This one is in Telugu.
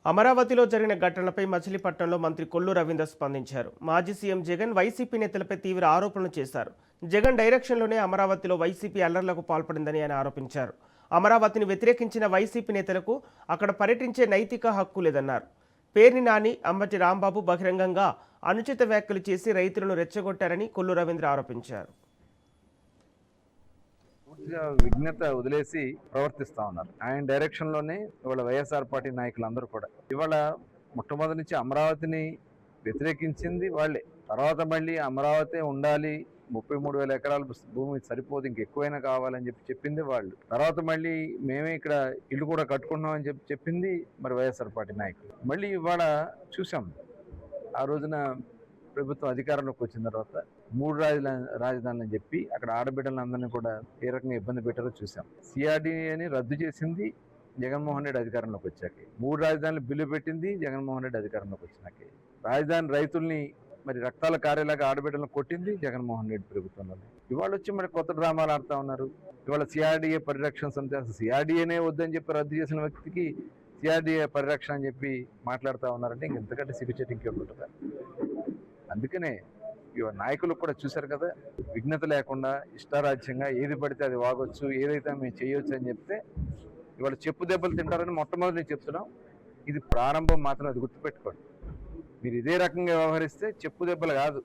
అమరావతిలో జరిగిన ఘటనలపై మచిలీపట్నంలో మంత్రి కొల్లు రవీందర్ స్పందించారు. మాజీ సీఎం జగన్ వైసీపీ నేతలపై తీవ్ర ఆరోపణలు చేశారు. జగన్ డైరెక్షన్లోనే అమరావతిలో వైసీపీ అల్లర్లకు పాల్పడిందని ఆయన ఆరోపించారు. అమరావతిని వ్యతిరేకించిన వైసీపీ నేతలకు అక్కడ పర్యటించే నైతిక హక్కు లేదన్నారు. పేర్ని నాని, అంబటి రాంబాబు బహిరంగంగా అనుచిత వ్యాఖ్యలు చేసి రైతులను రెచ్చగొట్టారని కొల్లు రవీంద్ర ఆరోపించారు. విఘ్నత వదిలేసి ప్రవర్తిస్తా ఉన్నారు. ఆయన డైరెక్షన్ లోనే ఇవాళ వైఎస్ఆర్ పార్టీ నాయకులందరూ కూడా ఇవాళ మొట్టమొదటి నుంచి అమరావతిని వ్యతిరేకించింది వాళ్ళే. తర్వాత మళ్ళీ అమరావతి ఉండాలి, 33,000 ఎకరాల భూమి సరిపోదు, ఇంకెక్కువైనా కావాలని చెప్పింది వాళ్ళు. తర్వాత మళ్ళీ మేమే ఇక్కడ ఇల్లు కూడా కట్టుకున్నామని చెప్పింది మరి వైఎస్ఆర్ పార్టీ నాయకులు. మళ్ళీ ఇవాళ చూసాం, ఆ రోజున ప్రభుత్వం అధికారంలోకి వచ్చిన తర్వాత 3 రాజధానులు అని చెప్పి అక్కడ ఆడబిడ్డలందరినీ కూడా ఏ రకంగా ఇబ్బంది పెట్టారో చూసాం. సిఆర్డీఏని రద్దు చేసింది జగన్మోహన్ రెడ్డి అధికారంలోకి వచ్చాక. 3 రాజధానులు బిల్లు పెట్టింది జగన్మోహన్ రెడ్డి అధికారంలోకి వచ్చినాకే. రాజధాని రైతుల్ని మరి రక్తాల కార్యలాగా ఆడబిడ్డలను కొట్టింది జగన్మోహన్ రెడ్డి ప్రభుత్వంలోనే. ఇవాళ వచ్చి మరి కొత్త డ్రామాలు ఆడుతూ ఉన్నారు. ఇవాళ సిఆర్డీఏ పరిరక్షణ సమితి, అసలు సిఆర్డీఏనే వద్దని చెప్పి రద్దు చేసిన వ్యక్తికి సిఆర్డీఏ పరిరక్షణ అని చెప్పి మాట్లాడుతూ ఉన్నారంటే ఇంకెంతకంటే సిగ్గుచేటు ఇంకేమి ఉంటుందా? అందుకనే ఇవాళ నాయకులు కూడా చూశారు కదా, విఘ్నత లేకుండా ఇష్టారాజ్యంగా ఏది పడితే అది వాగొచ్చు, ఏదైతే మేము చేయొచ్చు అని చెప్తే ఇవాళ చెప్పు దెబ్బలు తింటారని మొట్టమొదటి నేను చెప్తున్నాం. ఇది ప్రారంభం మాత్రం, అది గుర్తుపెట్టుకోండి. మీరు ఇదే రకంగా వ్యవహరిస్తే చెప్పు దెబ్బలు కాదు,